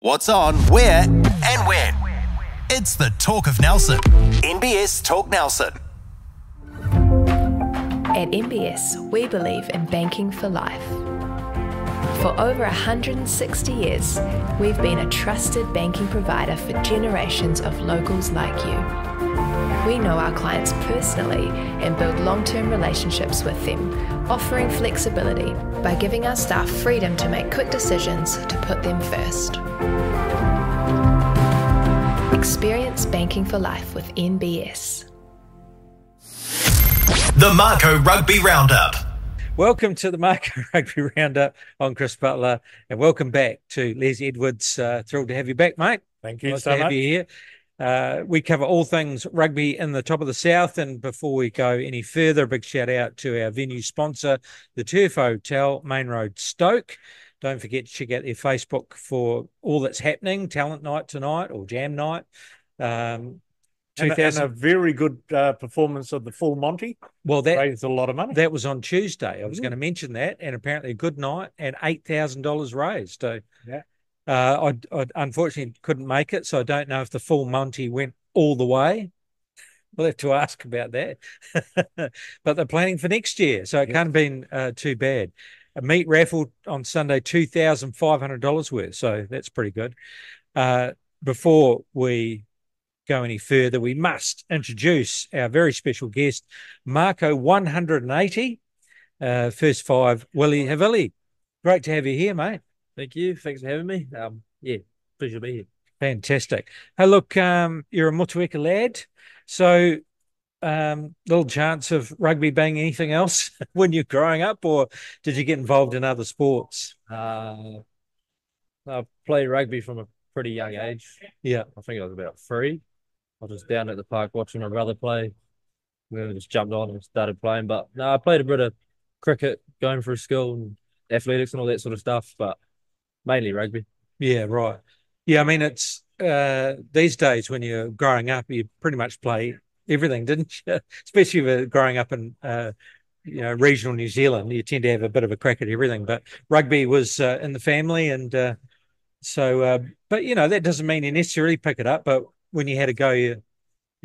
What's on, where, and when. It's the Talk of Nelson. NBS Talk Nelson. At NBS, we believe in banking for life. For over 160 years, we've been a trusted banking provider for generations of locals like you. We know our clients personally and build long-term relationships with them, offering flexibility by giving our staff freedom to make quick decisions to put them first. Experience banking for life with NBS. The Mako Rugby Roundup. Welcome to the Mako Rugby Roundup. I'm Chris Butler, and welcome back to Les Edwards. Thrilled to have you back, mate. Thank you nice so to have much. you here. We cover all things rugby in the top of the south, and before we go any further, a big shout out to our venue sponsor, the Turf Hotel, Main Road, Stoke. Don't forget to check out their Facebook for all that's happening, Talent Night tonight or Jam Night. And a very good performance of the full Monty. Well, that raised a lot of money. That was on Tuesday. I was going to mention that, and apparently a good night and $8,000 raised. So, yeah. I unfortunately couldn't make it, so I don't know if the full Monty went all the way. We'll have to ask about that. But they're planning for next year, so it can't have been too bad. A meat raffle on Sunday, $2,500 worth, so that's pretty good. Before we go any further, we must introduce our very special guest, Mako 180, first five, Willie Havili. Great to have you here, mate. Thank you. Thanks for having me. Pleasure to be here. Fantastic. Hey, look, you're a Motueka lad, so little chance of rugby being anything else when you're growing up, or did you get involved in other sports? I played rugby from a pretty young age. Yeah. I think I was about 3. I was just down at the park watching my brother play. And then I just jumped on and started playing. But no, I played a bit of cricket going through school and athletics and all that sort of stuff, but mainly rugby. Yeah, right. Yeah, I mean, it's these days when you're growing up, you pretty much play everything, didn't you? Especially with growing up in regional New Zealand, you tend to have a bit of a crack at everything. But rugby was in the family, and but that doesn't mean you necessarily pick it up. But when you had a go, you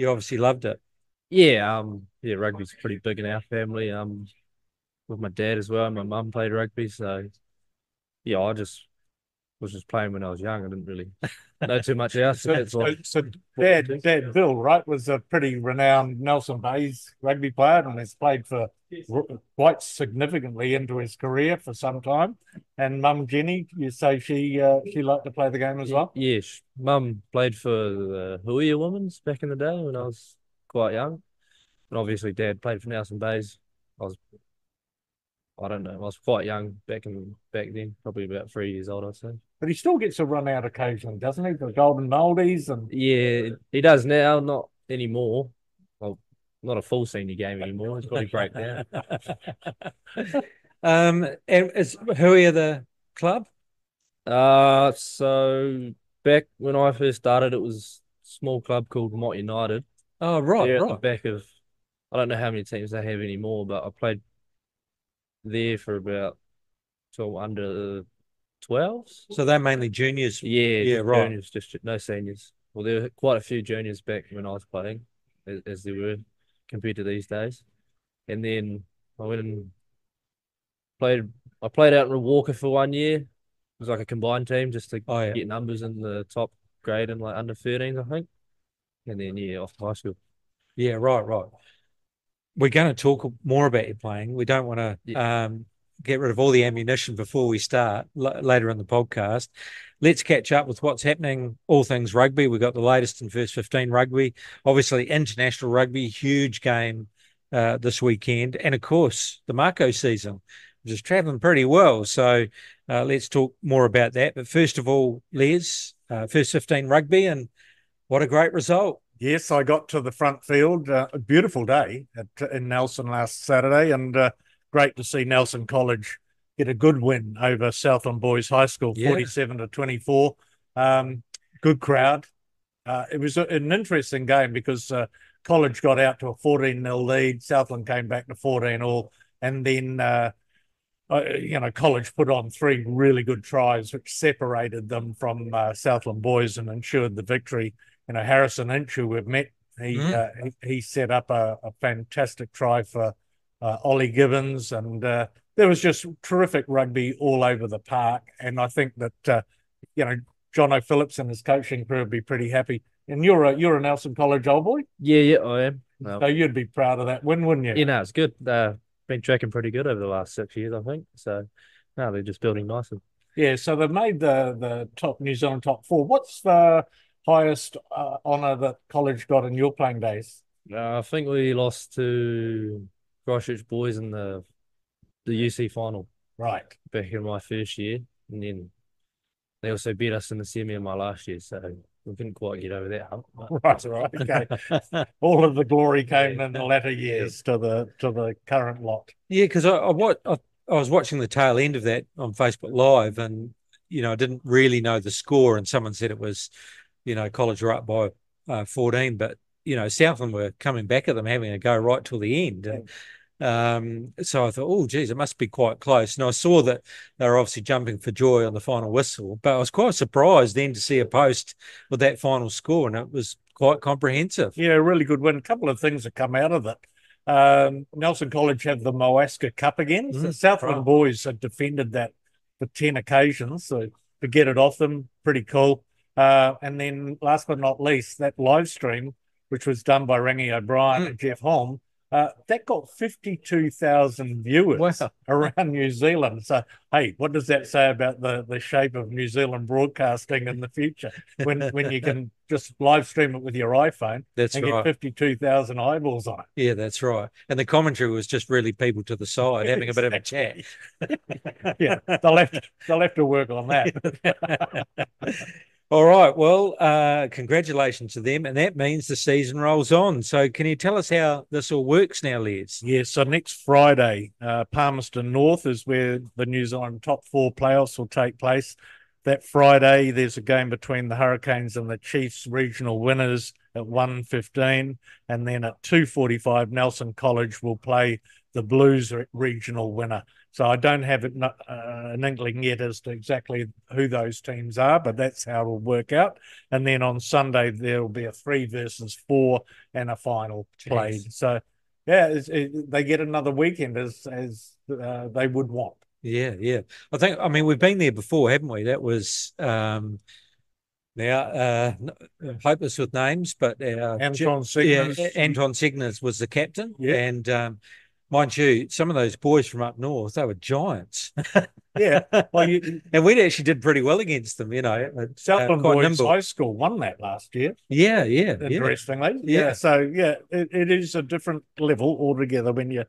obviously loved it. Yeah, rugby's pretty big in our family. With my dad as well. My mum played rugby, so yeah, I just was just playing when I was young. I didn't really know too much else. So Dad Bill, right, was a pretty renowned Nelson Bays rugby player and has played for quite significantly into his career for some time. And Mum Jenny, you say she liked to play the game as well? Yes, Mum played for the Huia Women's back in the day when I was quite young. And obviously Dad played for Nelson Bays. I don't know. I was quite young back then, probably about 3 years old, I'd say. But he still gets a run out occasionally, doesn't he? The Golden Moldies and yeah, he does now, not anymore. Well, not a full senior game anymore. It's probably break now. And who are the club? So back when I first started, it was a small club called Mott United. Oh, right, They're right. At the back of, I don't know how many teams they have anymore, but I played there for about till under 12s. So they're mainly juniors. Yeah, right. Juniors, just no seniors. Well, there were quite a few juniors back when I was playing, as there were compared to these days. And then I went and played. I played out in Walker for 1 year. It was like a combined team just to get numbers in the top grade and like under 13s, I think. And then off to high school. Yeah, right. We're going to talk more about your playing. We don't want to get rid of all the ammunition before we start later in the podcast. Let's catch up with what's happening, all things rugby. We've got the latest in first 15 rugby. Obviously, international rugby, huge game this weekend. And, of course, the Mako season, which is travelling pretty well. So let's talk more about that. But first of all, Les, first 15 rugby, and what a great result. Yes, I got to the front field. A beautiful day in Nelson last Saturday, and great to see Nelson Collage get a good win over Southland Boys High School, 47-24. Good crowd. It was an interesting game because College got out to a 14-0 lead. Southland came back to 14-all, and then College put on 3 really good tries, which separated them from Southland boys and ensured the victory. Harrison Inch, who we've met, he set up a fantastic try for Ollie Gibbons, and there was just terrific rugby all over the park. And I think that John O'Phillips and his coaching crew would be pretty happy. And you're a Nelson College old boy? Yeah, I am. No. So you'd be proud of that win, wouldn't you? It's good. Been tracking pretty good over the last 6 years, I think. So now they're just building nicely. Yeah, so they've made the top New Zealand top 4. What's the highest honour that College got in your playing days? I think we lost to Christchurch boys in the UC final. Right. Back in my first year. And then they also beat us in the semi in my last year. So we couldn't quite get over that hump. Right. Okay. All of the glory came in the latter years to the current lot. Yeah, because I was watching the tail end of that on Facebook Live, and I didn't really know the score, and someone said it was, College were up by 14, but Southland were coming back at them, having a go right till the end. And, so I thought, oh, geez, it must be quite close. And I saw that they were obviously jumping for joy on the final whistle, but I was quite surprised then to see a post with that final score, and it was quite comprehensive. Yeah, really good win. A couple of things have come out of it. Nelson College have the Motueka Cup again. The Southland boys had defended that for 10 occasions, so to get it off them, pretty cool. And then last but not least, that live stream, which was done by Rangi O'Brien and Jeff Holm, that got 52,000 viewers around New Zealand. So, hey, what does that say about the shape of New Zealand broadcasting in the future when you can just live stream it with your iPhone get 52,000 eyeballs on it? Yeah, that's right. And the commentary was just really people to the side having a bit of a chat. Yeah, they'll have to work on that. All right. Well, congratulations to them. And that means the season rolls on. So can you tell us how this all works now, Les? Yeah, so next Friday, Palmerston North is where the New Zealand top 4 playoffs will take place. That Friday, there's a game between the Hurricanes and the Chiefs regional winners at 1:15. And then at 2:45, Nelson College will play the Blues regional winner. So I don't have an inkling yet as to exactly who those teams are, but that's how it'll work out. And then on Sunday, there will be a 3 versus 4 and a final played. So, yeah, they get another weekend as they would want. Yeah. I mean, we've been there before, haven't we? That was now hopeless with names, but Anton Signes. Anton Signes was the captain. Yeah. And mind you, some of those boys from up north, they were giants. Yeah. Well, and we actually did pretty well against them, Southland Boys High School won that last year. Yeah. Interestingly. Yeah. So, yeah, it is a different level altogether when you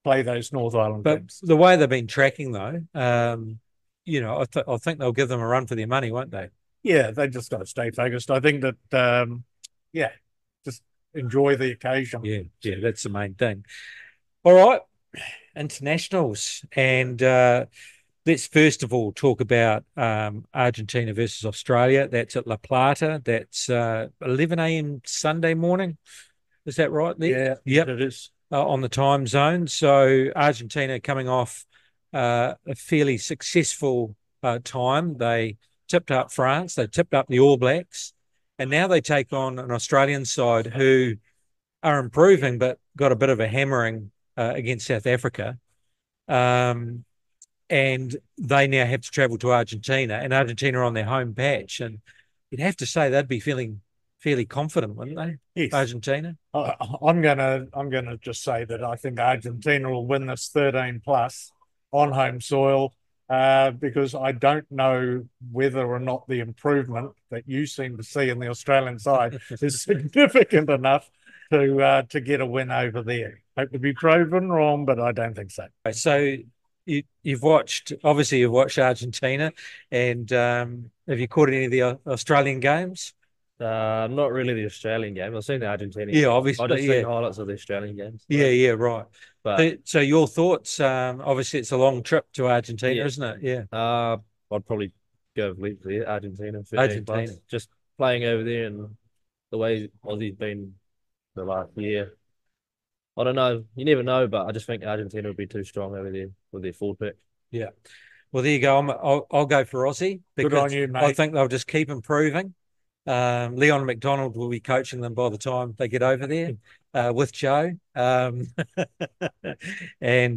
play those North Island games. The way they've been tracking, though, I think they'll give them a run for their money, won't they? Yeah, they just got to stay focused. I think that, just enjoy the occasion. Yeah, that's the main thing. All right, internationals. And let's first of all talk about Argentina versus Australia. That's at La Plata. That's 11 a.m. Sunday morning. Is that right there? Yeah, yep. It is. On the time zone. So Argentina coming off a fairly successful time. They tipped up France. They tipped up the All Blacks. And now they take on an Australian side who are improving but got a bit of a hammering against South Africa. And they now have to travel to Argentina, and Argentina are on their home patch. And you'd have to say they'd be feeling fairly confident, wouldn't they? Yes. Argentina. I'm gonna just say that I think Argentina will win this 13 plus on home soil because I don't know whether or not the improvement that you seem to see in the Australian side is significant enough to get a win over there. Hope to be proven wrong, but I don't think so. So you've watched Argentina, and have you caught any of the Australian games? Not really the Australian game. I've seen the Argentina. Yeah, obviously. I've just seen highlights of the Australian games. Yeah, right. But so your thoughts? Obviously, it's a long trip to Argentina, isn't it? Yeah. I'd probably go with Argentina. Argentina. Just playing over there and the way Aussie's been the last year. I don't know. You never know, but I just think Argentina would be too strong over there with their forward pick. Yeah. Well, there you go. I'll go for Aussie because Good on you, mate. I think they'll just keep improving. Leon McDonald will be coaching them by the time they get over there with Joe. And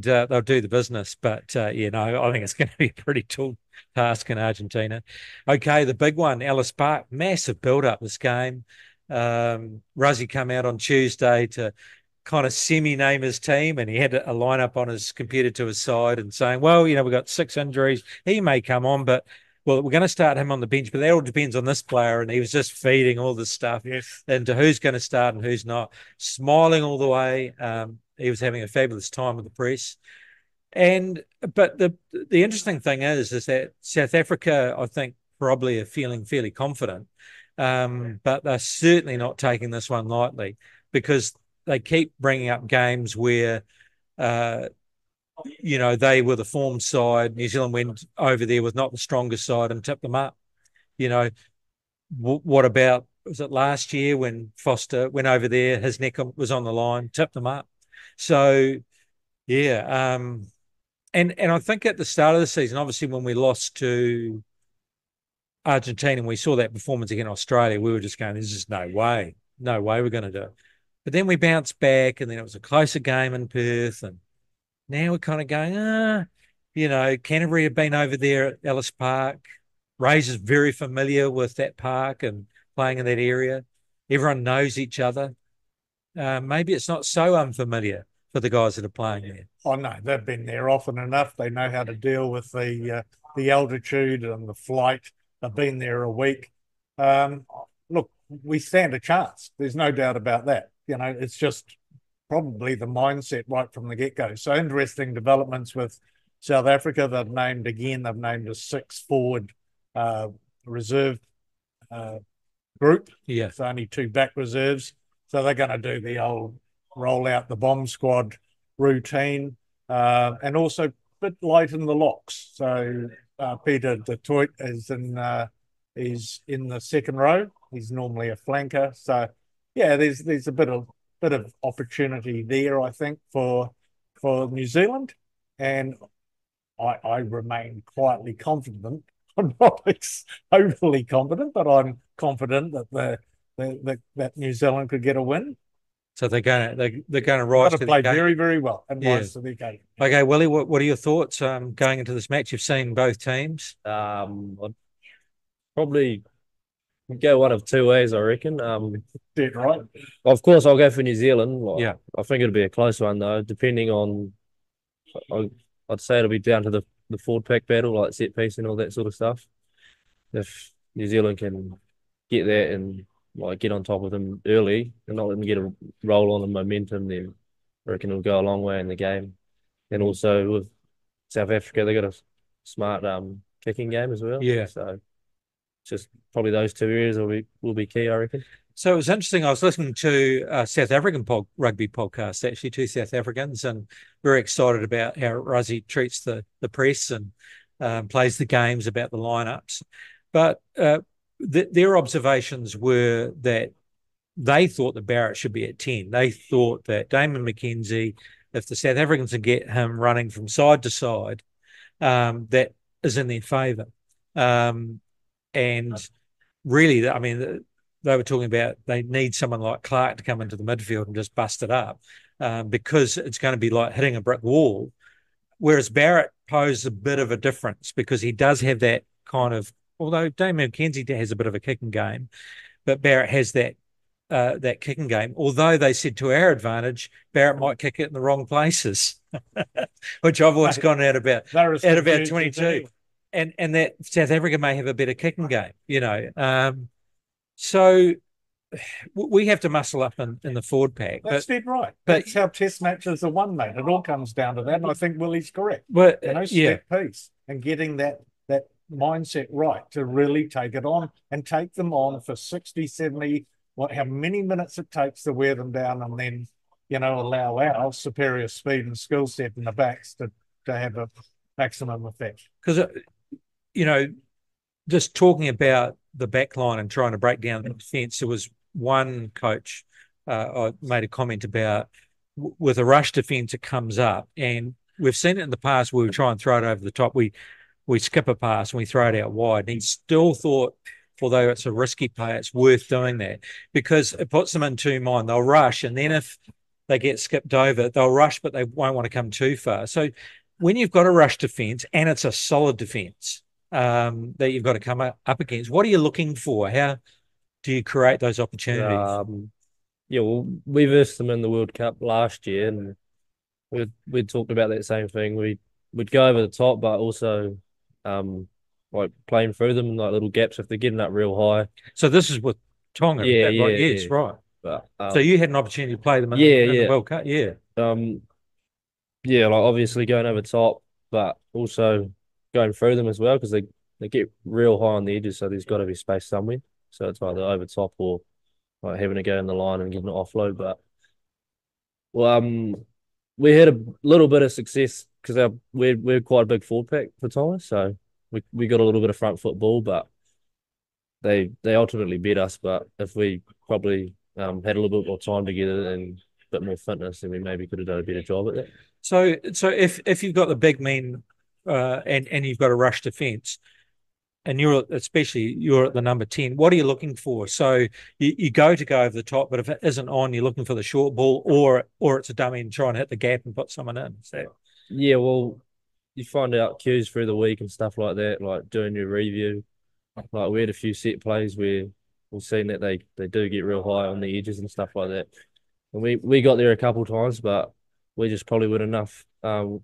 they'll do the business. But, I think it's going to be a pretty tall task in Argentina. Okay, the big one, Ellis Park, massive build-up this game. Ruzzy come out on Tuesday to kind of semi-name his team, and he had a lineup on his computer to his side and saying, well, we've got 6 injuries. He may come on, but we're going to start him on the bench, but that all depends on this player. And he was just feeding all this stuff into who's going to start and who's not, smiling all the way. He was having a fabulous time with the press. But the interesting thing is that South Africa, I think, probably are feeling fairly confident, but they're certainly not taking this one lightly because they keep bringing up games where, they were the formed side. New Zealand went over there with not the strongest side and tipped them up. What about, was it last year when Foster went over there, his neck was on the line, tipped them up. So, yeah. And I think at the start of the season, obviously when we lost to Argentina and we saw that performance against Australia, we were just going, there's just no way we're going to do it. But then we bounced back, and then it was a closer game in Perth, and now we're kind of going, Canterbury have been over there at Ellis Park. Razor's very familiar with that park and playing in that area. Everyone knows each other. Maybe it's not so unfamiliar for the guys that are playing there. Oh, no, they've been there often enough. They know how to deal with the altitude and the flight. They've been there a week. Look, we stand a chance. There's no doubt about that. It's just probably the mindset right from the get-go. So interesting developments with South Africa. They've named a 6-forward reserve group. Yeah. It's only 2 back reserves. So they're going to do the old roll out the bomb squad routine, and also a bit light in the locks. So Peter de Toit is in the second row. He's normally a flanker. So yeah, there's a bit of opportunity there, I think, for New Zealand, and I remain quietly confident. I'm not overly confident, but I'm confident that that New Zealand could get a win. So they're going to rise to the play game. very, very well and rise to the game. Okay, Willie, what are your thoughts going into this match? You've seen both teams. I'd probably go one of 2 ways, I reckon. Dead right. Of course, I'll go for New Zealand. Yeah. I think it'll be a close one, though, depending on... I'd say it'll be down to the forward pack battle, like set piece and all that sort of stuff. If New Zealand can get that and get on top of them early and not let them get a roll on the momentum, then I reckon it'll go a long way in the game. And also with South Africa, they got a smart kicking game as well. Yeah. So just probably those 2 areas will be key, I reckon. So it was interesting. I was listening to a South African rugby podcast, actually, 2 South Africans, and very excited about how Ruzzy treats the press and plays the games, about the lineups. But their observations were that they thought that Barrett should be at 10. They thought that Damon McKenzie, if the South Africans can get him running from side to side, that is in their favour. And really, I mean, they were talking about they need someone like Clark to come into the midfield and just bust it up, because it's going to be like hitting a brick wall. Whereas Barrett posed a bit of a difference because he does have that kind of, although Damien McKenzie has a bit of a kicking game, but Barrett has that kicking game. Although they said to our advantage, Barrett might kick it in the wrong places, which I've always gone out about 22. And that South Africa may have a better kicking game, So we have to muscle up in the forward pack. That's dead right. That's how test matches are won, mate. It all comes down to that, and I think Willie's correct. But step piece and getting that mindset right to really take it on and take them on for 60, 70, how many minutes it takes to wear them down, and then, allow our superior speed and skill set in the backs to have a maximum effect. Because, just talking about the back line and trying to break down the defence, there was one coach I made a comment about with a rush defence, it comes up, and we've seen it in the past where we try and throw it over the top. We skip a pass and we throw it out wide. And he still thought, although it's a risky play, it's worth doing that because it puts them in two mind. They'll rush, and then if they get skipped over, they'll rush, but they won't want to come too far. So when you've got a rush defence and it's a solid defence that you've got to come up against, what are you looking for? How do you create those opportunities? Yeah, well, we versed them in the World Cup last year, and we'd talked about that same thing. We'd go over the top, but also like playing through them in like little gaps if they're getting up real high. So this is with Tonga, Yeah, right? yeah, Yes, yeah. right. But So you had an opportunity to play them in the World Cup, yeah. Yeah, like obviously going over top, but also going through them as well because they get real high on the edges, so there's got to be space somewhere. So it's either over top or like having to go in the line and getting an offload. But we had a little bit of success because we're quite a big forward pack for Tonga, so we got a little bit of front foot ball, but they ultimately beat us. But if we probably had a little bit more time together and a bit more fitness, then we maybe could have done a better job at that. So if you've got the big men and you've got a rush defence, and you're at the number 10, what are you looking for? So you go over the top, but if it isn't on, you're looking for the short ball or it's a dummy and try and hit the gap and put someone in. Yeah, well, you find out cues through the week and stuff like that, like doing your review. Like we had a few set plays where we've seen that they do get real high on the edges and stuff like that. And we got there a couple of times, but we just probably weren't enough. Our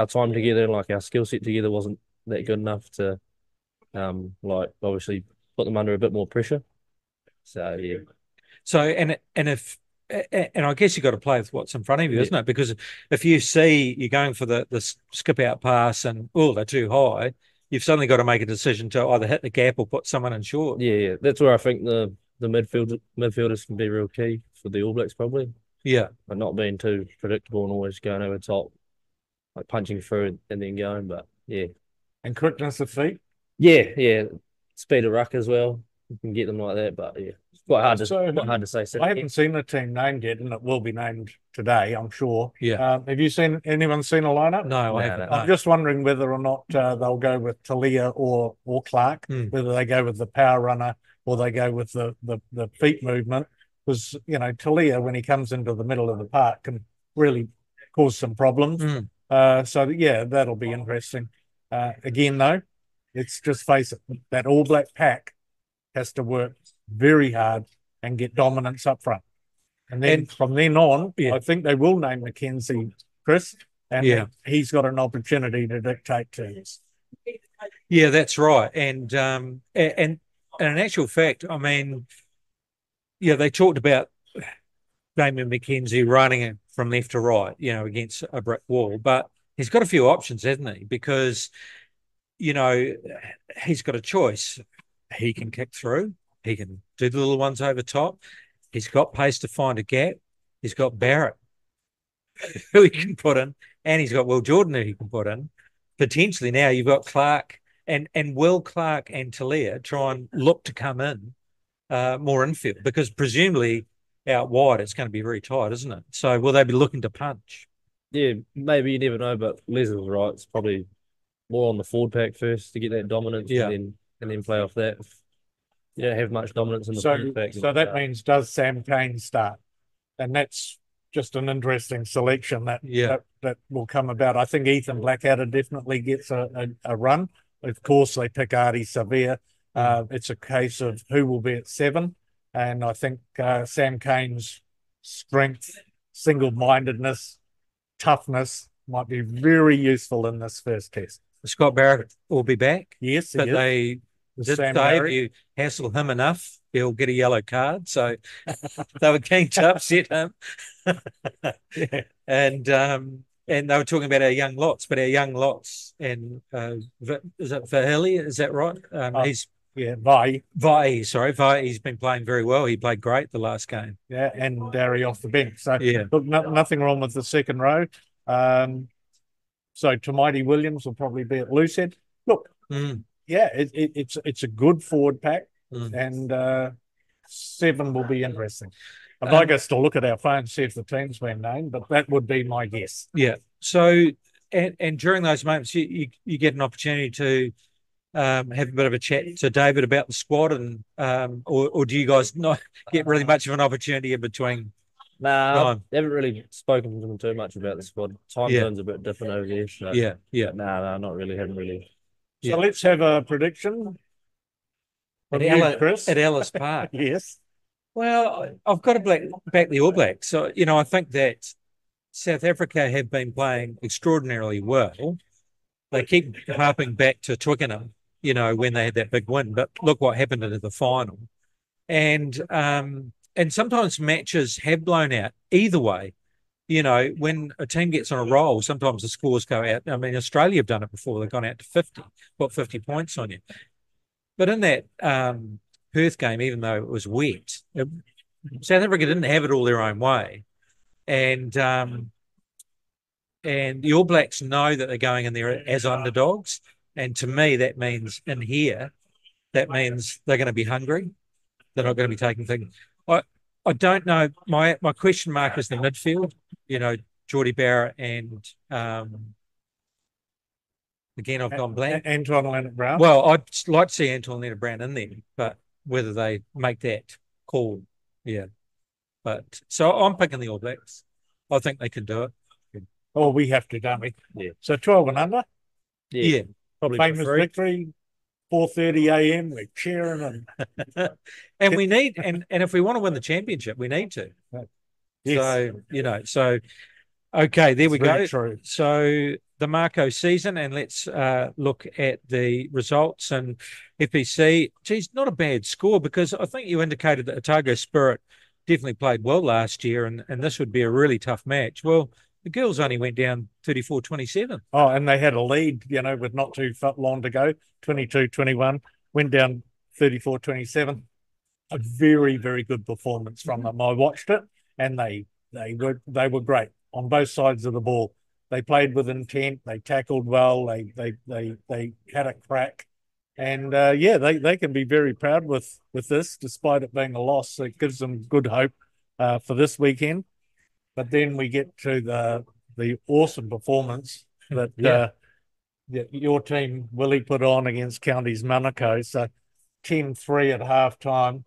time together and like our skill set together wasn't that good enough to like obviously put them under a bit more pressure. So yeah. So and I guess you've got to play with what's in front of you, isn't it? Because if you see you're going for the skip out pass and they're too high, you've suddenly got to make a decision to either hit the gap or put someone in short. Yeah. That's where I think the midfielders can be real key for the All Blacks probably. Yeah. But not being too predictable and always going over top, like punching through and then going. But yeah. And quickness of feet. Yeah. Speed of ruck as well. You can get them like that, but yeah. Quite hard to say. I haven't seen the team named yet, and it will be named today, I'm sure. Yeah. Have you seen anyone seen a lineup? No, I haven't. I'm just wondering whether or not they'll go with Talia or Clark, whether they go with the power runner or they go with the feet movement. Because Talia, when he comes into the middle of the park, can really cause some problems. So yeah, that'll be interesting. Again, though, let's just face it, that All Black pack has to work very hard and get dominance up front. And then from then on, I think they will name Mackenzie Chris, and he's got an opportunity to dictate terms. Yeah, that's right. And in actual fact, I mean, they talked about Damien McKenzie running from left to right, against a brick wall, but he's got a few options, hasn't he? Because, he's got a choice. He can kick through. He can do the little ones over top. He's got pace to find a gap. He's got Barrett, who he can put in, and he's got Will Jordan, who he can put in. Potentially now you've got Clark and Will Clark and Talia try and look to come in more infield because presumably out wide it's going to be very tight, isn't it? So will they be looking to punch? Yeah, maybe, you never know, but Les is right. It's probably more on the forward pack first to get that dominance and then play off that. You don't have much dominance in the forward pack. So that means does Sam Cane start? And that's just an interesting selection that will come about. I think Ethan Blackadder definitely gets a run. Of course, they pick Artie Severe. It's a case of who will be at 7. And I think Sam Cane's strength, single-mindedness, toughness might be very useful in this first test. Scott Barrett will be back. Yes, but they did say if you hassle him enough, he'll get a yellow card. So they were keen to upset him. And they were talking about our young lots, and is it Havili? Is that right? Vai. Sorry, he's been playing very well. He played great the last game. Yeah, and Barry off the bench. So look, nothing wrong with the second row. So Tomaiti Williams will probably be at loosehead. Look, it's a good forward pack, and 7 will be interesting. I'd like us to look at our phone, see if the team's been named, but that would be my guess. Yeah. So, and during those moments, you get an opportunity to have a bit of a chat to David about the squad, and or do you guys not get really much of an opportunity in between? Nah, I haven't really spoken to them too much about the squad. Time zone's a bit different over there. So. Yeah. Nah, not really. Haven't really. So let's have a prediction. At Ellis Park. Yes. Well, I've got to back the All Blacks. So, I think that South Africa have been playing extraordinarily well. They keep harping back to Twickenham, when they had that big win. But look what happened in the final. And sometimes matches have blown out either way. When a team gets on a roll, sometimes the scores go out. I mean, Australia have done it before. They've gone out to 50, got 50 points on you. But in that Perth game, even though it was wet, South Africa didn't have it all their own way. And the All Blacks know that they're going in there as underdogs. And to me, that means that means they're going to be hungry. They're not going to be taking things. I don't know. My question mark is the midfield. Geordie Barra and again, I've gone blank. Anton Leonard-Brown. Well, I'd like to see Anton Leonard-Brown in there, but whether they make that call, But so I'm picking the All Blacks. I think they can do it. Oh, we have to, don't we? Yeah. So 12 and under. Yeah. Probably Famous victory. 4:30 a.m. We're cheering and we need and if we want to win the championship, we need to. Yes. So okay, there we go. True. So the Mako season, and let's look at the results. And FPC, geez, not a bad score, because I think you indicated that Otago Spirit definitely played well last year, and this would be a really tough match. Well, the girls only went down 34-27. Oh, and they had a lead, with not too long to go, 22-21, went down 34-27. A very, very good performance from them. I watched it, and they were great on both sides of the ball. They played with intent. They tackled well. They had a crack, and they can be very proud with this, despite it being a loss. It gives them good hope for this weekend. But then we get to the awesome performance that your team, Willie, put on against Counties Manawatu. So 10-3 at halftime.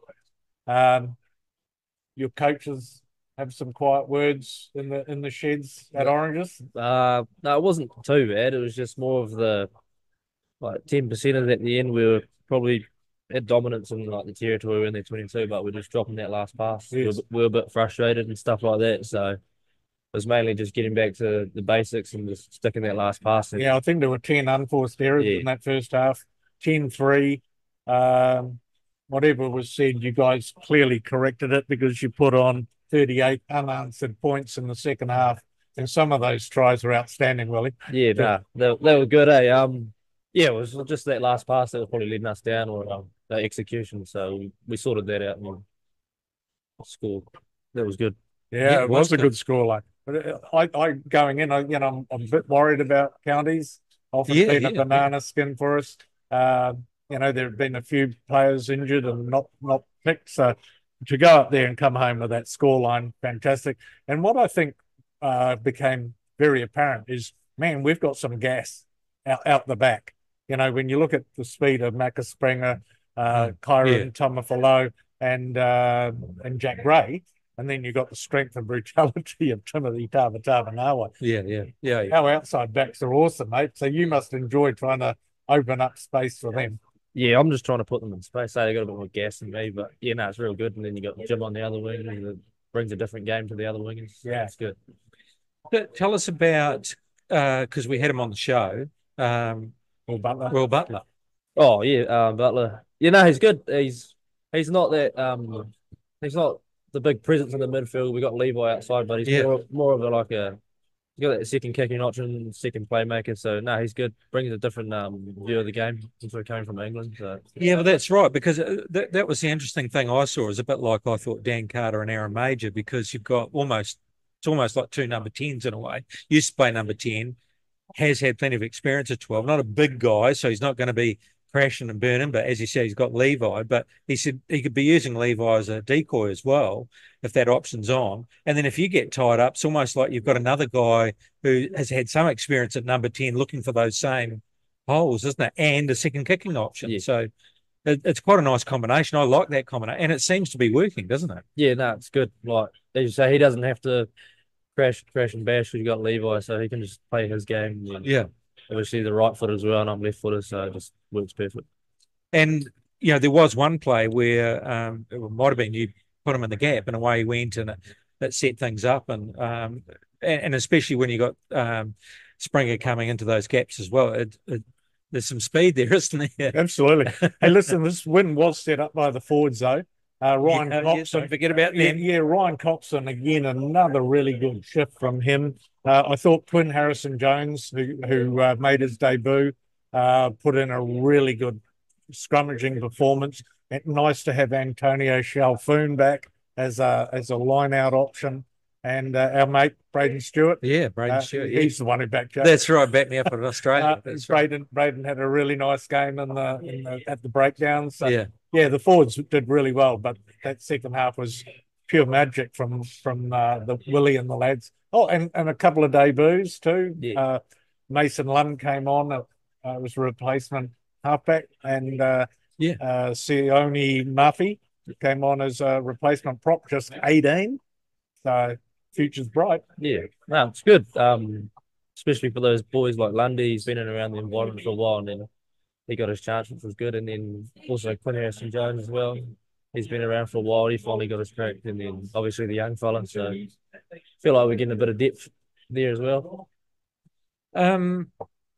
Your coaches have some quiet words in the sheds at Oranges. No, it wasn't too bad. It was just more of the 10% at the end. We were probably had dominance in the territory when they're 22, but we're just dropping that last pass. Yes. We were a bit frustrated and stuff like that. So it was mainly just getting back to the basics and just sticking that last pass. Yeah, I think there were 10 unforced errors in that first half. 10-3. Whatever was said, you guys clearly corrected it, because you put on 38 unanswered points in the second half, and some of those tries were outstanding, Willie. Yeah, they were good, eh? It was just that last pass that was probably leading us down, or the execution. So we sorted that out and scored. That was good. Yeah, it was a good scoreline. But I going in, I'm a bit worried about Counties. Often been a banana skin for us. There have been a few players injured and not picked. So to go up there and come home with that scoreline, fantastic. And what I think became very apparent is, man, we've got some gas out the back. When you look at the speed of Maka Springer, Kyron Tomafalo, and Jack Gray, and then you've got the strength and brutality of Timothy Tavatavanawa. Yeah. Our outside backs are awesome, mate. So you must enjoy trying to open up space for them. Yeah, I'm just trying to put them in space. They got a bit more gas than me, but it's real good. And then you got Jim on the other wing, and it brings a different game to the other wingers. Yeah, it's good. Tell us about, because we had him on the show, Will Butler. Oh yeah, Butler. He's good. He's not that he's not the big presence in the midfield. We got Levi outside, but he's more of he's got that second kicking option, second playmaker. So he's good. Brings a different view of the game since we're coming from England. So yeah, but that's right, because that was the interesting thing I saw. Is a bit like I thought Dan Carter and Aaron Major, because you've got it's almost like two number 10s in a way. Used to play number 10, has had plenty of experience at 12. Not a big guy, so he's not going to be crashing and burning. But as you said, he's got Levi. But he said he could be using Levi as a decoy as well if that option's on. And then if you get tied up, it's almost like you've got another guy who has had some experience at number 10 looking for those same holes, isn't it? And a second kicking option. Yeah. So it's quite a nice combination. I like that combination. And it seems to be working, doesn't it? Yeah, no, it's good. Like, as you say, he doesn't have to crash and bash because you got Levi, so he can just play his game. And yeah. Obviously, the right foot as well, and I'm left footer, so it just works perfect. And, there was one play where it might have been you put him in the gap and away he went, and it set things up. And especially when you got Springer coming into those gaps as well, there's some speed there, isn't there? Absolutely. Hey, listen, this win was set up by the forwards, though. Ryan Coxon. Don't forget about them. Yeah, Ryan Coxon, again, another really good shift from him. I thought Quinn Harrison-Jones, who made his debut, put in a really good scrummaging performance. And nice to have Antonio Chalfoun back as a line-out option. And our mate, Braden Stewart. Yeah, Braden Stewart. Yeah. He's the one who backed you up. That's right, backed me up in Australia. Braden had a really nice game at the breakdowns. So, yeah, the forwards did really well, but that second half was pure magic from the Willie and the lads. Oh, and a couple of debuts too. Yeah. Mason Lund came on. It was a replacement halfback, and Sione Murphy came on as a replacement prop, just 18. So future's bright. Yeah, no, it's good. Especially for those boys like Lundy. He's been in around the environment for a while, and then he got his chance, which was good. And then also Quinn Harrison-Jones as well. He's been around for a while. He finally got his crack, and then obviously the young fella. So I feel like we're getting a bit of depth there as well.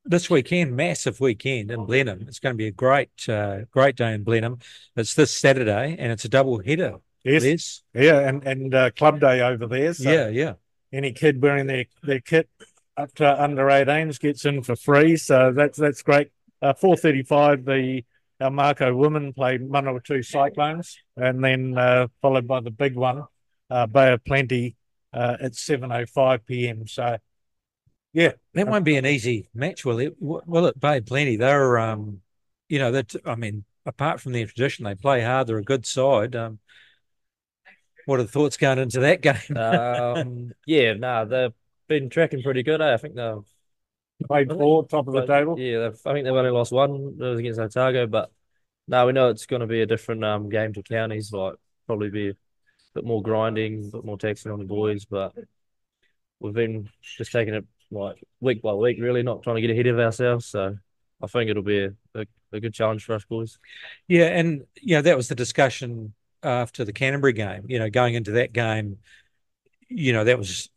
This weekend, massive weekend in Blenheim. It's going to be a great day in Blenheim. It's this Saturday, and it's a double header. Yes. Yeah, and club day over there. So yeah. Any kid wearing their kit up to under 18s gets in for free. So that's great. 4:35, our Mako Women play Manawatu Cyclones, and then followed by the big one, Bay of Plenty, at 7:05 p.m. So, yeah. That won't be an easy match, will it? Will it, Bay of Plenty? They're, apart from their tradition, they play hard. They're a good side. What are the thoughts going into that game? They've been tracking pretty good. I think they've played four, top of the table. Yeah, I think they've only lost one. It was against Otago, but we know it's going to be a different game to counties. Like probably be a bit more grinding, a bit more taxing on the boys. But we've been just taking it like week by week, really, not trying to get ahead of ourselves. So I think it'll be a good challenge for us boys. Yeah, and that was the discussion after the Canterbury game. Going into that game, that was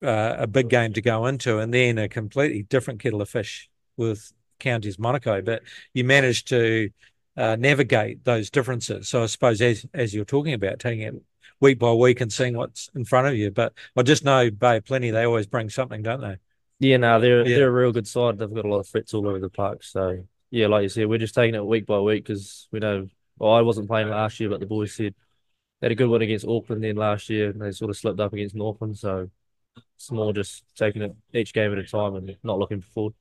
a big game to go into, and then a completely different kettle of fish with Counties Monaco. But you managed to navigate those differences. So I suppose as you're talking about, taking it week by week and seeing what's in front of you. But I just know Bay of Plenty, they always bring something, don't they? Yeah, they're a real good side. They've got a lot of threats all over the park. So yeah, like you said, we're just taking it week by week because we know. Well, I wasn't playing last year, but the boys said they had a good one against Auckland then last year, and they sort of slipped up against Northland. So it's more just taking it each game at a time and not looking forward.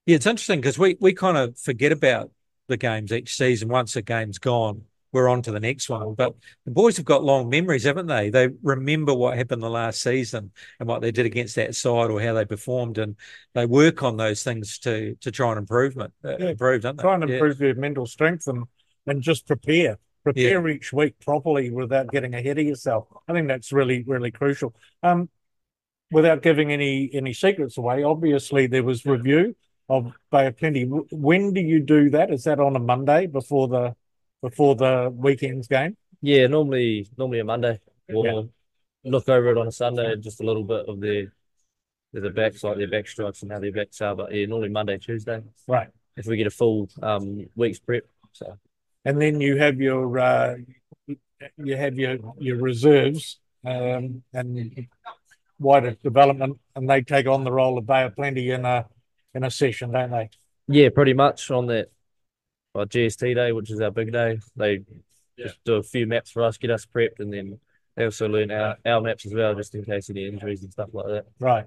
Yeah, it's interesting because we kind of forget about the games each season. Once a game's gone, we're on to the next one. But the boys have got long memories, haven't they? They remember what happened the last season and what they did against that side or how they performed, and they work on those things to try and improve, don't they? Try and improve their mental strength and just prepare each week properly without getting ahead of yourself. I think that's really, really crucial. Without giving any secrets away, obviously there was review of Bay of Plenty. When do you do that? Is that on a Monday before the weekend's game? Yeah, normally a Monday. We'll look over it on a Sunday, just a little bit of their backs, like their back strikes and how their backs are. But yeah, normally Monday, Tuesday. Right. If we get a full week's prep. So. And then you have your reserves and wider development, and they take on the role of Bay of Plenty in a session, don't they? Yeah, pretty much on that GST day, which is our big day. They just do a few maps for us, get us prepped, and then they also learn our maps as well, just in case any injuries and stuff like that. Right.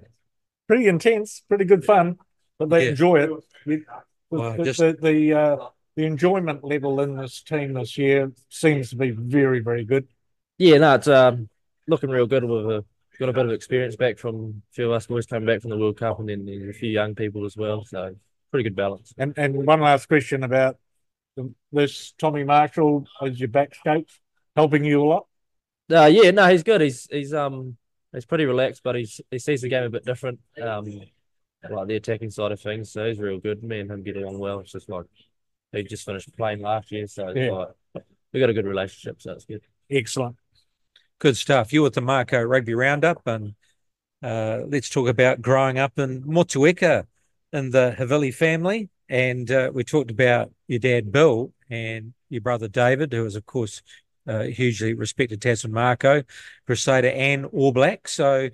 Pretty intense, pretty good fun, but they enjoy it. the enjoyment level in this team this year seems to be very, very good. Yeah, no, it's looking real good. Got a bit of experience back from a few of us boys coming back from the World Cup, and then there's a few young people as well. So pretty good balance. And one last question about this Tommy Marshall as your back coach, helping you a lot. Yeah, no, he's good. He's pretty relaxed, but he sees the game a bit different. Like the attacking side of things, so he's real good. Me and him get along well. It's just like he just finished playing last year, so it's like we got a good relationship, so it's good. Excellent. Good stuff. You're with the Mako Rugby Roundup, and let's talk about growing up in Motueka in the Havili family. And we talked about your dad, Bill, and your brother, David, who is, of course, hugely respected Tasman Mako, Crusader and All Blacks. So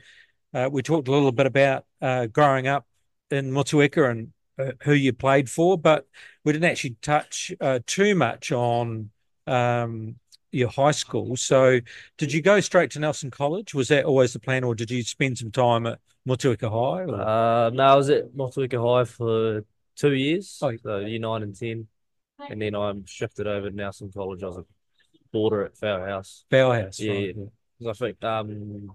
we talked a little bit about growing up in Motueka and who you played for, but we didn't actually touch too much on your high school. So did you go straight to Nelson College? Was that always the plan, or did you spend some time at Motueka High? No, I was at Motueka High for 2 years, so year 9 and 10, and then I shifted over to Nelson College. I was a boarder at Fowl House. Yeah. Because I think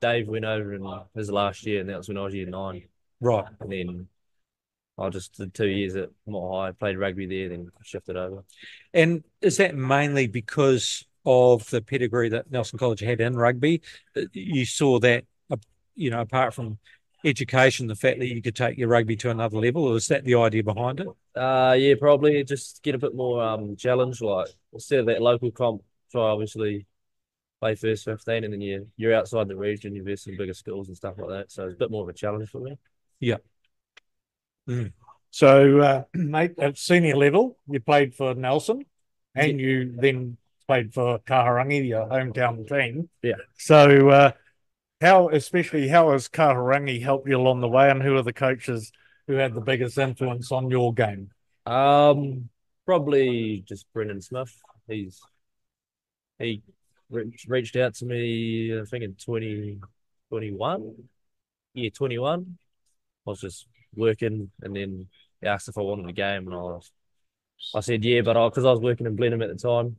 Dave went over in his last year, and that was when I was year 9. Right. And then I just did 2 years at Mont High, played rugby there, then shifted over. And is that mainly because of the pedigree that Nelson College had in rugby? You saw that, apart from education, the fact that you could take your rugby to another level, or is that the idea behind it? Yeah, probably just get a bit more challenge. Like instead of that local comp, try obviously play first 15, and then you're outside the region, you've got some bigger schools and stuff like that. So it's a bit more of a challenge for me. Yeah. Mm. So, mate, at senior level, you played for Nelson, and you then played for Kahurangi, your hometown team. Yeah. So, how has Kahurangi helped you along the way, and who are the coaches who had the biggest influence on your game? Probably just Brendan Smith. He reached out to me, I think in 2021. Yeah, 21. I was just working, and then he asked if I wanted a game, and I said yeah, but because I was working in Blenheim at the time,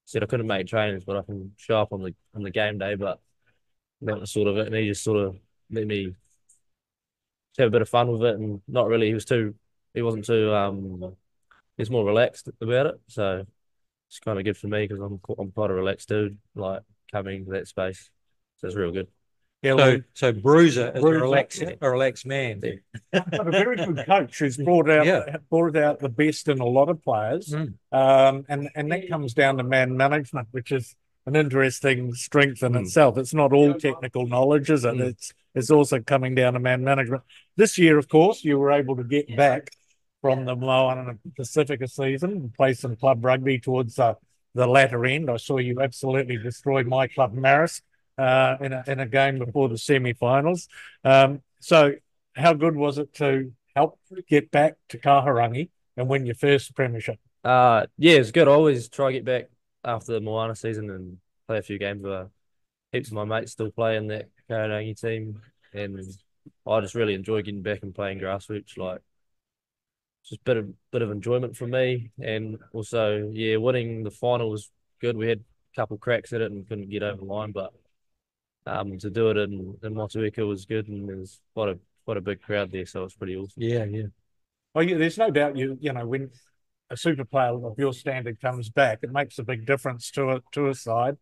said I couldn't make trainings, but I can show up on the game day. But that was sort of it, and he just sort of let me have a bit of fun with it, and not really. He wasn't too he was more relaxed about it, so it's kind of good for me because I'm quite a relaxed dude, like coming to that space, so it's real good. Yeah, so Bruiser is a relaxed man. But a very good coach who's brought out the best in a lot of players, and that comes down to man management, which is an interesting strength in itself. It's not all technical knowledge, is it? It's also coming down to man management. This year, of course, you were able to get back from the Moana Pacific season and play some club rugby towards the latter end. I saw you absolutely destroy my club, Maris, in a game before the semi-finals. So how good was it to help get back to Kahurangi and win your first premiership? Yeah, it's good. I always try to get back after the Moana season and play a few games where heaps of my mates still play in that Kahurangi team, and I just really enjoy getting back and playing grassroots. Like, just a bit of enjoyment for me, and also winning the final was good. We had a couple cracks at it and couldn't get over the line, but to do it in Motueka was good, and there's quite a big crowd there, so it's pretty awesome. Yeah. Well, there's no doubt when a super player of your standard comes back, it makes a big difference to a side.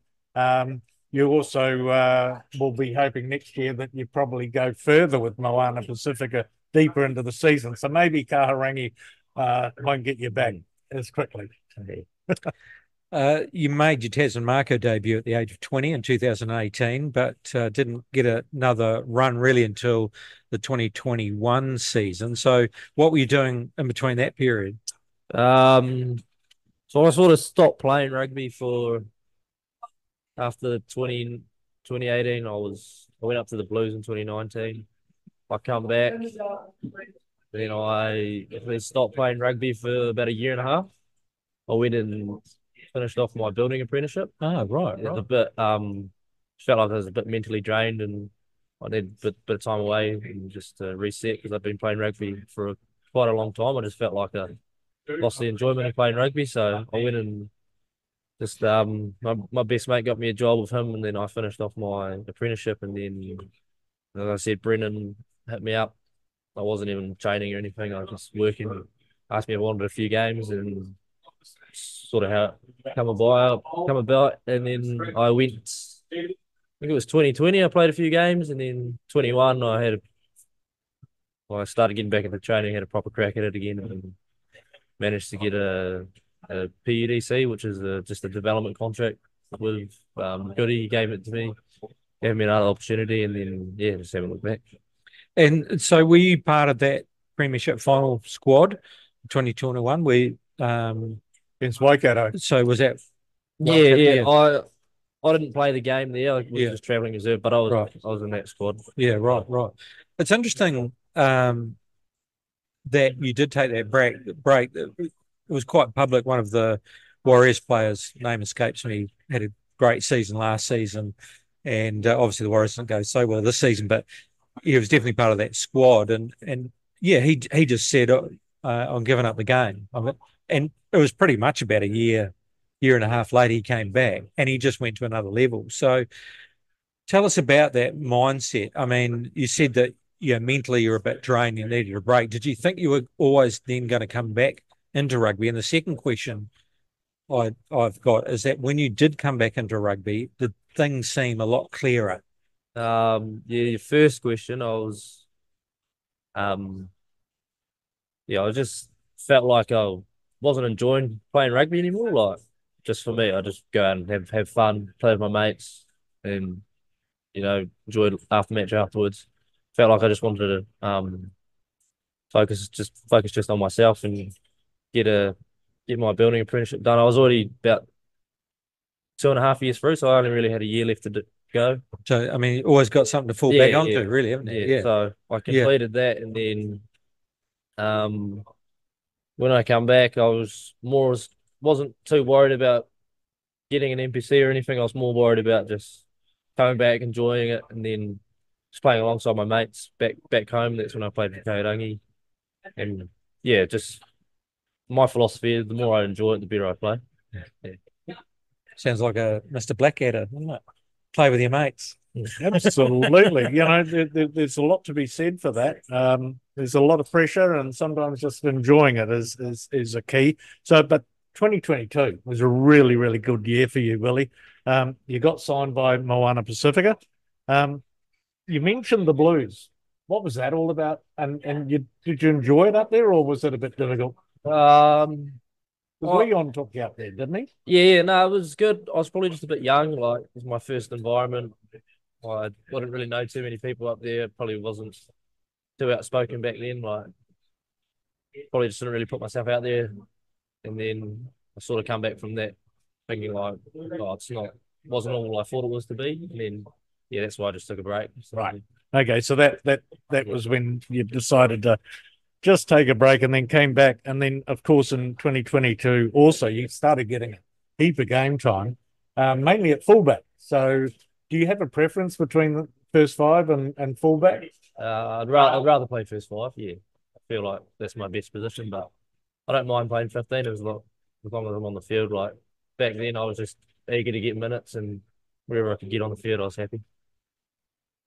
You also will be hoping next year that you probably go further with Moana Pacific deeper into the season. So maybe Kahurangi won't get you back as quickly. You made your Tasman Mako debut at the age of 20 in 2018, but didn't get another run really until the 2021 season. So what were you doing in between that period? So I sort of stopped playing rugby after 2018. I went up to the Blues in 2019. I come back, then I stopped playing rugby for about a year and a half. I went and finished off my building apprenticeship. Oh, right. A bit felt like I was a bit mentally drained, and I needed a bit of time away and just to reset, because I've been playing rugby for quite a long time. I just felt like lost the enjoyment of playing rugby. So I went and just my best mate got me a job with him, and then I finished off my apprenticeship, and then as I said, Brendan hit me up. I wasn't even training or anything. I was just working. Asked me if I wanted a few games, and sort of how it come about. And then I went. I think it was 2020. I played a few games, and then 21 I started getting back into training. Had a proper crack at it again, and managed to get a PUDC, which is just a development contract with Goody. He gave it to me, gave me another opportunity, and then just haven't looked back. And so were you part of that premiership final squad, 2021? Against Waikato. So was that? Yeah. I didn't play the game there. I was just travelling reserve, but I was in that squad. Yeah, right. It's interesting that you did take that break. It was quite public. One of the Warriors players, name escapes me, had a great season last season, and obviously the Warriors didn't go so well this season, but he was definitely part of that squad. And he just said, I'm giving up the game. And it was pretty much about a year and a half later he came back, and he just went to another level. So tell us about that mindset. I mean, you said that mentally you're a bit drained, you needed a break. Did you think you were always then going to come back into rugby? And the second question I've got is that when you did come back into rugby, did things seem a lot clearer? Your first question, I just felt like I wasn't enjoying playing rugby anymore. Like, just for me, I just go out and have fun, play with my mates, and enjoy after match afterwards. Felt like I just wanted to focus just on myself and get my building apprenticeship done. I was already about 2.5 years through, so I only really had a year left to go. So, I mean, you always got something to fall back onto, really, haven't you? Yeah. So I completed that, and then when I come back, I wasn't too worried about getting an NPC or anything. I was more worried about just coming back, enjoying it, and then just playing alongside my mates back home. That's when I played for Kahurangi. And just my philosophy is the more I enjoy it, the better I play. Yeah. Sounds like a Mr. Blackadder, doesn't it? Play with your mates. Absolutely. There's a lot to be said for that. There's a lot of pressure, and sometimes just enjoying it is a key. So, but 2022 was a really, really good year for you, Willie. You got signed by Moana Pacifica. You mentioned the Blues. What was that all about? And did you enjoy it up there, or was it a bit difficult? Leon took you out there, didn't he? Yeah, no, it was good. I was probably just a bit young. Like, it was my first environment. I didn't really know too many people up there. Probably wasn't too outspoken back then. Like, probably just didn't really put myself out there. And then I sort of come back from that thinking like, wasn't all I thought it was to be. And then, that's why I just took a break. So, right. Okay, so that was when you decided to just take a break, and then came back. And then, of course, in 2022 also, you started getting a heap of game time, mainly at fullback. So do you have a preference between the first five and fullback? I'd rather play first five, yeah. I feel like that's my best position, but I don't mind playing 15 as long as I'm on the field. Like, back then, I was just eager to get minutes, and wherever I could get on the field, I was happy.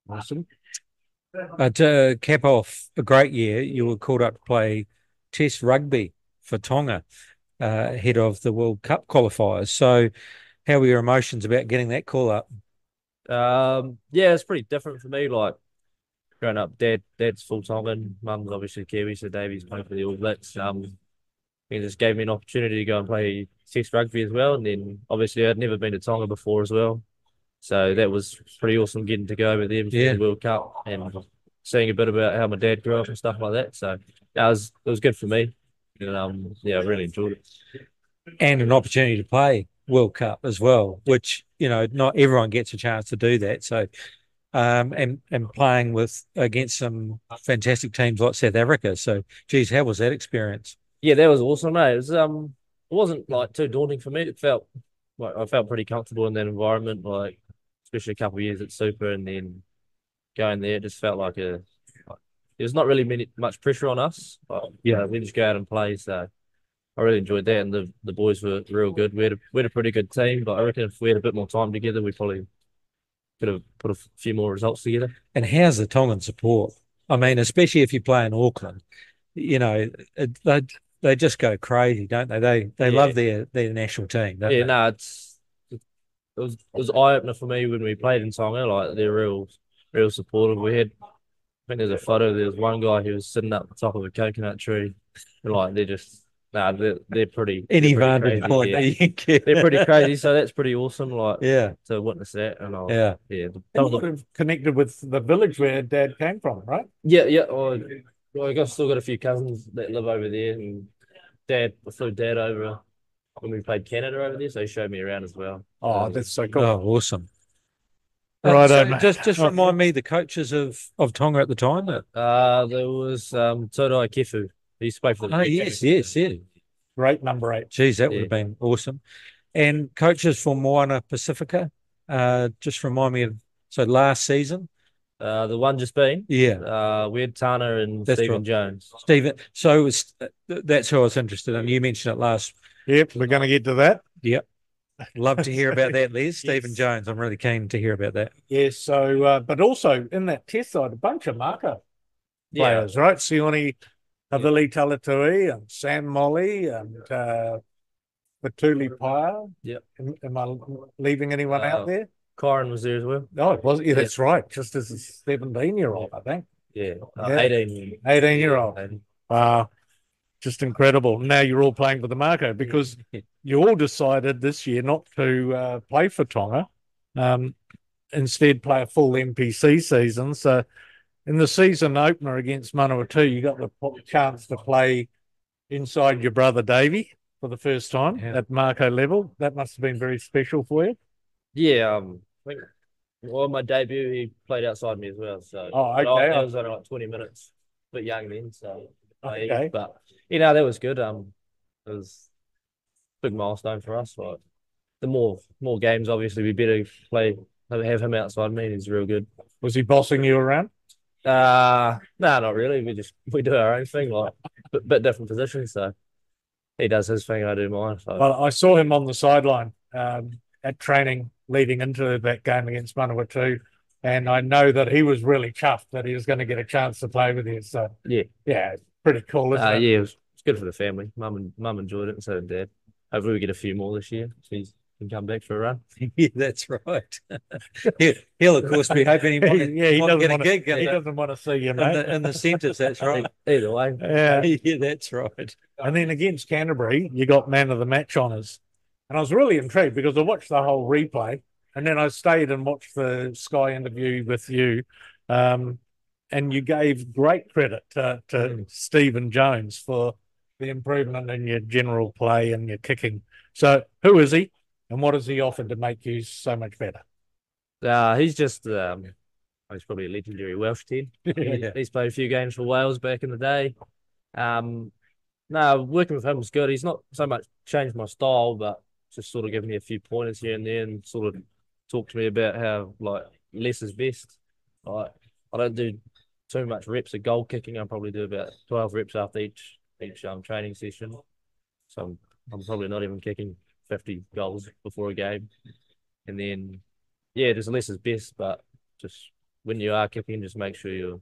Awesome. To cap off a great year, you were called up to play Test Rugby for Tonga ahead of the World Cup qualifiers. So how were your emotions about getting that call up? It's pretty different for me. Like, growing up, dad's full Tongan, mum's obviously Kiwi, so Davey's playing for the All Blacks. It just gave me an opportunity to go and play Test Rugby as well. And then obviously I'd never been to Tonga before as well. So that was pretty awesome getting to go with them for the World Cup and seeing a bit about how my dad grew up and stuff like that. So it was good for me. And I really enjoyed it. And an opportunity to play World Cup as well, which, not everyone gets a chance to do that. So and playing against some fantastic teams like South Africa. So geez, how was that experience? Yeah, that was awesome, mate. It wasn't like too daunting for me. It felt like I felt pretty comfortable in that environment, like especially a couple of years at Super, and then going there, it just felt like there's not really much pressure on us. But, we just go out and play. So I really enjoyed that, and the boys were real good. We had a pretty good team, but I reckon if we had a bit more time together, we probably could have put a few more results together. And how's the Tongan support? I mean, especially if you play in Auckland, you know, they just go crazy, don't they? They love their national team, don't Yeah, they? no, it was eye opener for me when we played in Tonga. Like they're real supportive. I think there's a photo. There was one guy who was sitting up the top of a coconut tree, and like they're pretty. Any they're pretty vantage crazy, point yeah. that you can get. They're pretty crazy, so that's pretty awesome. Like Yeah, to witness that, and yeah. And you would have connected with the village where Dad came from, right? yeah. Still got a few cousins that live over there, and I flew Dad over when we played Canada over there, so he showed me around as well. Oh, that's so cool. Oh, awesome. Right, So mate. just remind me the coaches of Tonga at the time. There was Todai Kefu. He used to play for the. Oh, yes. Great number 8. Geez, that would have been awesome. And coaches for Moana Pacifica, just remind me of, so last season? The one just been. Yeah. We had Tana and That's Stephen right. Jones. Stephen, so that's who I was interested in. You mentioned it last. Yep, we're going to get to that. Yep. Love to hear about that, Les. Yes. Stephen Jones, I'm really keen to hear about that. Yes, so, but also in that test side, a bunch of Mako players, right? Sione Havili Talatui and Sam Molly and Batuli Paya. Yep. Am I leaving anyone out there? Kyron was there as well. Oh, it was. Yeah, that's right. Just as a 17-year-old, I think. Yeah. Yeah. 18. 18-year-old. 18. Wow. Just incredible. Now you're all playing for the Mako because you all decided this year not to play for Tonga, instead play a full NPC season. So in the season opener against Manawatu, you got the chance to play inside your brother Davey for the first time at Mako level. That must have been very special for you. Yeah. I think my debut, he played outside me as well. So okay. I was only like 20 minutes, a bit young then. So okay. But that was good. It was a big milestone for us. Like the more games, obviously, we better have him outside me. He's real good. Was he bossing you around? No, not really. We do our own thing, like bit different positions. So he does his thing, I do mine. So. Well, I saw him on the sideline at training leading into that game against Manawatu, and I know that he was really chuffed that he was going to get a chance to play with you. So yeah, it's pretty cool, isn't it? Yeah, it was good for the family. Mum enjoyed it, and so did Dad. Hopefully, we get a few more this year. So he can come back for a run. Yeah, that's right. He'll of course be hoping he might get a gig. He doesn't want to see you, mate. In the centres, that's right. Either way. Yeah, that's right. And then against Canterbury, you got man of the match honours. And I was really intrigued because I watched the whole replay and then I stayed and watched the Sky interview with you. And you gave great credit to Stephen Jones for the improvement in your general play and your kicking. So who is he and what has he offered to make you so much better? He's just he's probably a legendary Welsh kid. He's played a few games for Wales back in the day. Working with him was good. He's not so much changed my style, but just sort of given me a few pointers here and there and sort of talked to me about how like less is best. Like I don't do too much reps of goal kicking. I probably do about 12 reps after each training session. So I'm probably not even kicking 50 goals before a game. And then there's less is best, but just when you are kicking, just make sure you're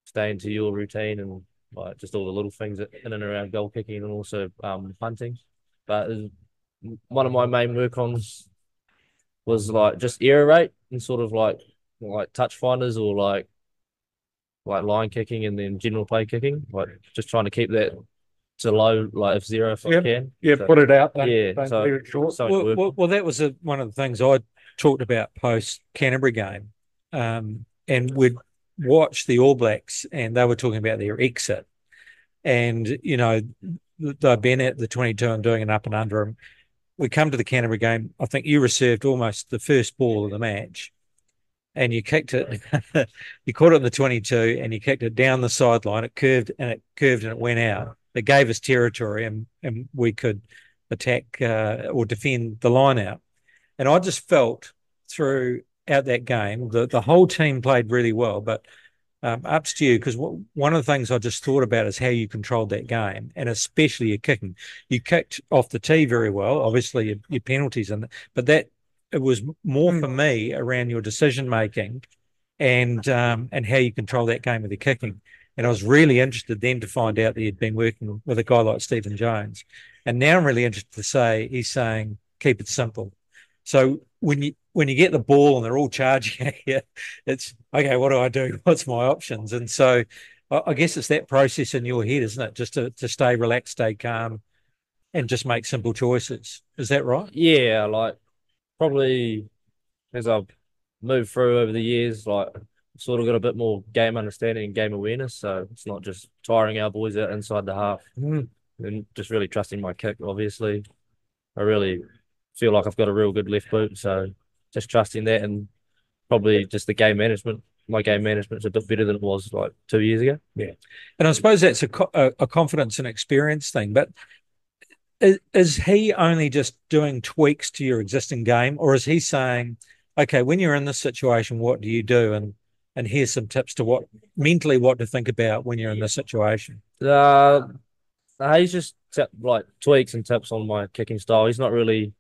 staying to your routine and like just all the little things in and around goal kicking and also punting. But one of my main work-ons was like just error rate and sort of like touch finders or like line kicking and then general play kicking. Like just trying to keep that to low, like zero if I can. Yeah, so, put it out. Don't leave it short. Well, that was one of the things I talked about post Canterbury game, and we'd watch the All Blacks, and they were talking about their exit, and they've been at the 22 and doing an up and under. And we come to the Canterbury game. I think you received almost the first ball of the match, and you kicked it. You caught it in the 22, and you kicked it down the sideline. It curved and it went out. It gave us territory, and we could attack or defend the line out. And I just felt throughout that game, the whole team played really well, but Ups to you, because one of the things I just thought about is how you controlled that game, and especially your kicking. You kicked off the tee very well, obviously your penalties, but it was more for me around your decision making and how you control that game with your kicking. And I was really interested then to find out that you'd been working with a guy like Stephen Jones. And now I'm really interested to say he's saying keep it simple. So when you get the ball and they're all charging at you, it's okay, what do I do? What's my options? And so I guess it's that process in your head, isn't it? Just to stay relaxed, stay calm, and just make simple choices. Is that right? Yeah, like probably as I've moved through over the years, like sort of got a bit more game understanding and game awareness. So it's not just tiring our boys out inside the half and just really trusting my kick, obviously. I really feel like I've got a real good left boot. So just trusting that, and probably just the game management. My game management's a bit better than it was like 2 years ago. Yeah. And I suppose that's a confidence and experience thing. But is he only just doing tweaks to your existing game, or is he saying, okay, when you're in this situation, what do you do? And here's some tips to what to think about when you're in this situation. He's just like tweaks and tips on my kicking style. He's not really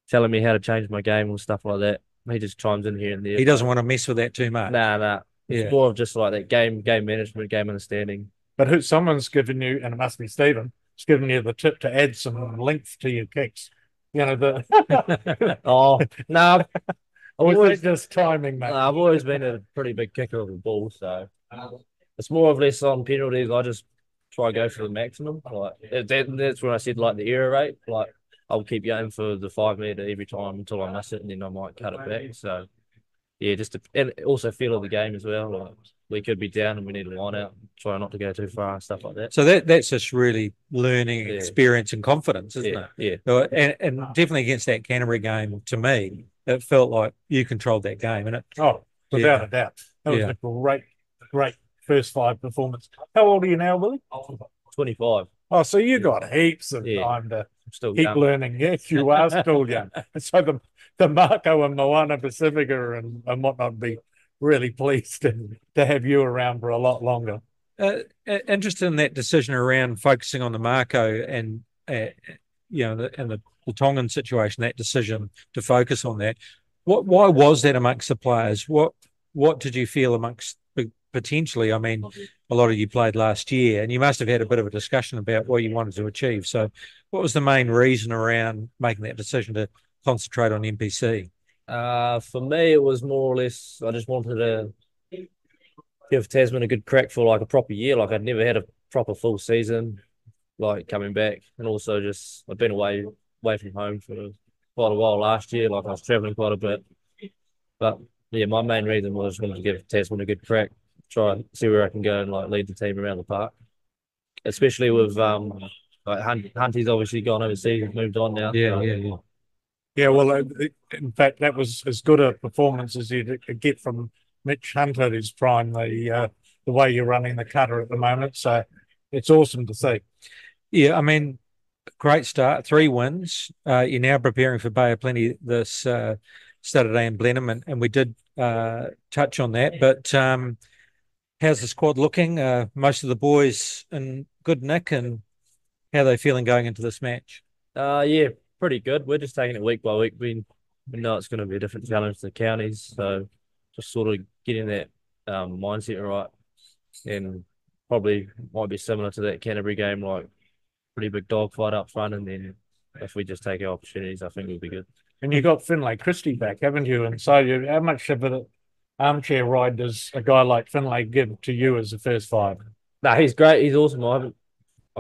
telling me how to change my game and stuff like that. He just chimes in here and there. He doesn't want to mess with that too much. Nah. It's more of just like that game management, game understanding. But someone's given you, and it must be Stephen, has given you the tip to add some length to your kicks. You know, Oh, no. Always just timing, mate. I've always been a pretty big kicker of the ball, so it's more or less on penalties. I just try to go for the maximum. Like that's when I said like the error rate. Like I'll keep going for the 5 meter every time until I miss it, and then I might cut it back. So yeah, and also feel of the game as well. Like we could be down and we need a line out. Try not to go too far and stuff like that. So that's just really learning, experience, and confidence, isn't it? Yeah. And definitely against that Canterbury game, to me, it felt like you controlled that game, and without a doubt, that was a great first 5 performance. How old are you now, Willie? 25. Oh, so you got heaps of time to keep young. learning. Yes, you are still young. So the Mako and Moana Pacific and whatnot be really pleased to have you around for a lot longer. Interested in that decision around focusing on the Mako and the Tongan situation, that decision to focus on that. Why was that amongst the players? What did you feel amongst potentially? I mean, a lot of you played last year, and you must have had a bit of a discussion about what you wanted to achieve. So, what was the main reason around making that decision to concentrate on NPC? For me, it was more or less I just wanted to give Tasman a good crack for like a proper year. Like I'd never had a proper full season, like coming back, and also just I'd been away from home for quite a while last year. Like I was traveling quite a bit, but yeah, my main reason was I just wanted to give Tasman a good crack, try and see where I can go and like lead the team around the park, especially with like Hunty's obviously gone overseas, moved on now. Yeah, well, in fact, that was as good a performance as you'd get from Mitch Hunter, who's prime the way you're running the cutter at the moment. So it's awesome to see. Yeah, I mean, great start, 3 wins. You're now preparing for Bay of Plenty this Saturday in Blenheim, and we did touch on that. But how's the squad looking? Most of the boys in good nick, and how are they feeling going into this match? Yeah, pretty good. We're just taking it week by week. We know it's going to be a different challenge to the counties, so just sort of getting that mindset right, and probably might be similar to that Canterbury game, like pretty big dogfight up front, and then if we just take our opportunities, I think we'll be good. And you got Finlay Christie back, haven't you? And so how much of an armchair ride does a guy like Finlay give to you as a first 5? No, he's great. He's awesome. I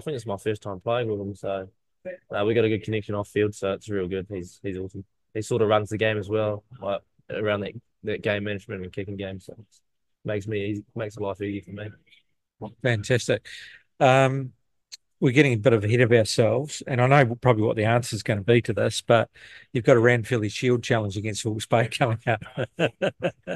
think it's my first time playing with him, so we got a good connection off field, so it's real good. He's awesome. He sort of runs the game as well, like around that game management and kicking game, so it makes life easy for me. Fantastic. We're getting a bit of ahead of ourselves, and I know probably what the answer is going to be to this, but you've got a Ranfurly Shield challenge against Hawke's Bay coming up.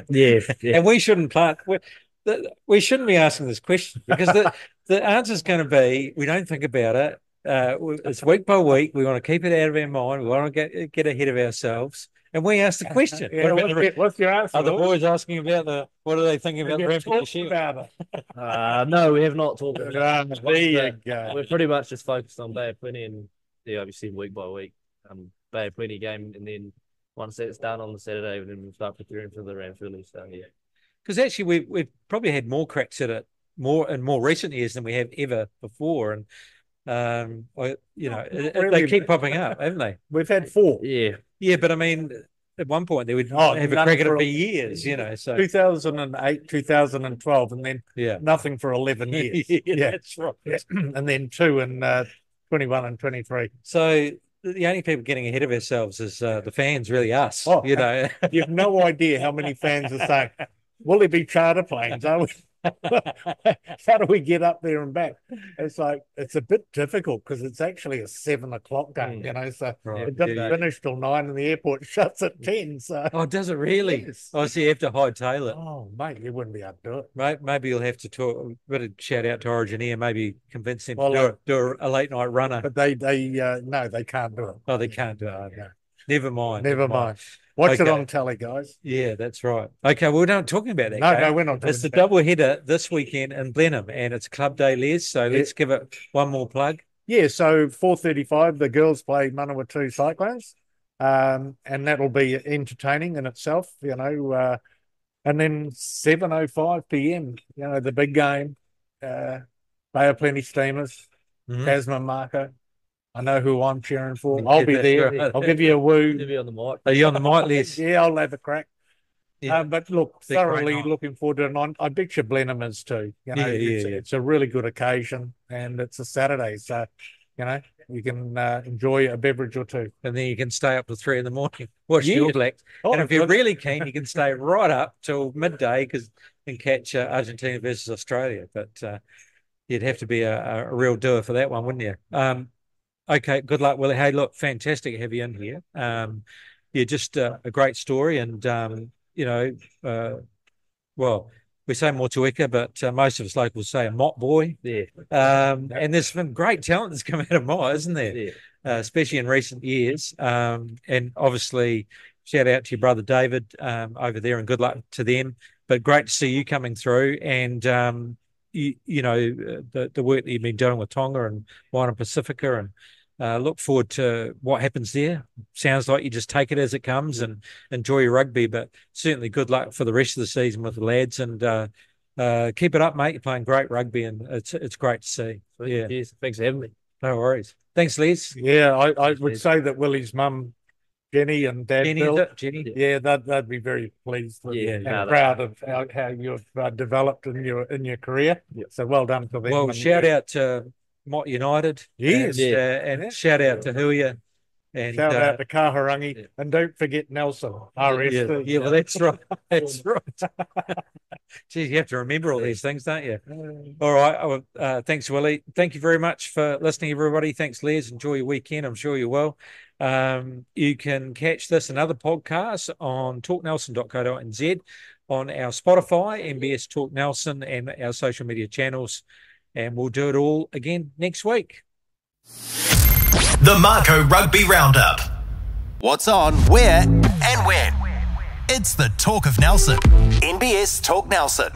Yeah. And we shouldn't be asking this question, because the answer is going to be we don't think about it. It's week by week. We want to keep it out of our mind. We want to get ahead of ourselves. and we asked the question. Yeah, what's your answer? Are the boys asking about what are they thinking about the Rugby Shield? About it. No, we have not talked about it. There you go. We're pretty much just focused on Bay of Plenty and obviously week by week. Bay of Plenty game, and then once that's done on the Saturday, then we'll start preparing for the Ranfurly. So yeah, because actually we've probably had more cracks at it more recent years than we have ever before, and they keep popping up, haven't they? We've had 4. Yeah, but I mean, at one point they would have a crack at it for years, So 2008, 2012, and then nothing for 11 years. That's right. Yeah. And then 2 in 21 and 23. So the only people getting ahead of ourselves is the fans, really us. You have no idea how many fans are saying, "Will there be charter planes? Are we?" How do we get up there and back? It's like it's a bit difficult because it's actually a 7 o'clock game, So it doesn't finish till 9, and the airport shuts at 10. So does it really? Yes. Oh, so you have to hightail it. Oh, mate, you wouldn't be able to do it. Maybe you'll have to talk a bit of shout out to Origin Air, maybe convince them to do a late night runner. But they can't do it. Oh, they can't do it. No. Never mind. Never mind. Watch it on telly, guys. Yeah, that's right. Okay, well, we're not talking about that. No, we're not. It's the double header this weekend in Blenheim, and it's Club Day, Les. So let's give it one more plug. Yeah, so 4:35, the girls play Manawatu Cyclones, and that'll be entertaining in itself, And then 7:05 p.m, the big game, Bay of Plenty Steamers, Tasman Mako. I know who I'm cheering for. I'll be there. Right. I'll give you a woo. You'll be on the mic. Are you on the mic, Les? Yeah, I'll have a crack. Yeah. But look, thoroughly looking forward to it. And I bet you Blenheim is too. It's a really good occasion, and it's a Saturday, so you can enjoy a beverage or two, and then you can stay up till 3 a.m. Watch the All Blacks. And if you're really keen, you can stay right up till midday and catch Argentina versus Australia. But you'd have to be a real doer for that one, wouldn't you? Okay, good luck, Willie. Hey, look, fantastic to have you in here. Just a great story, and well, we say Motueka, but most of us locals say a Mott boy. Yeah. And there's some great talent that's come out of Mott, isn't there? Yeah. Especially in recent years. And obviously, shout out to your brother David over there, and good luck to them. But great to see you coming through, and the work that you've been doing with Tonga and Moana Pacifica, and look forward to what happens there. Sounds like you just take it as it comes and enjoy your rugby, but certainly good luck for the rest of the season with the lads, and keep it up, mate. You're playing great rugby, and it's great to see. Yeah. Yes, thanks for having me. No worries. Thanks, Les. Yeah, I would say that Willie's mum, Jenny, and Dad Bill, Jenny. they'd be very pleased and proud of how you've developed in your career. Yeah. So well done to them. Well, shout out to Mott United. Yes. And shout out to Huia. And shout out to Kahurangi. And don't forget Nelson. RSD. Yeah, well, that's right. That's right. Geez, you have to remember all these things, don't you? All right. Thanks, Willie. Thank you very much for listening, everybody. Thanks, Les. Enjoy your weekend. I'm sure you will. You can catch this and other podcasts on talknelson.co.nz, on our Spotify, MBS Talk Nelson, and our social media channels. And we'll do it all again next week. The Mako Rugby Roundup. What's on, where, and when. It's the Talk of Nelson. NBS Talk Nelson.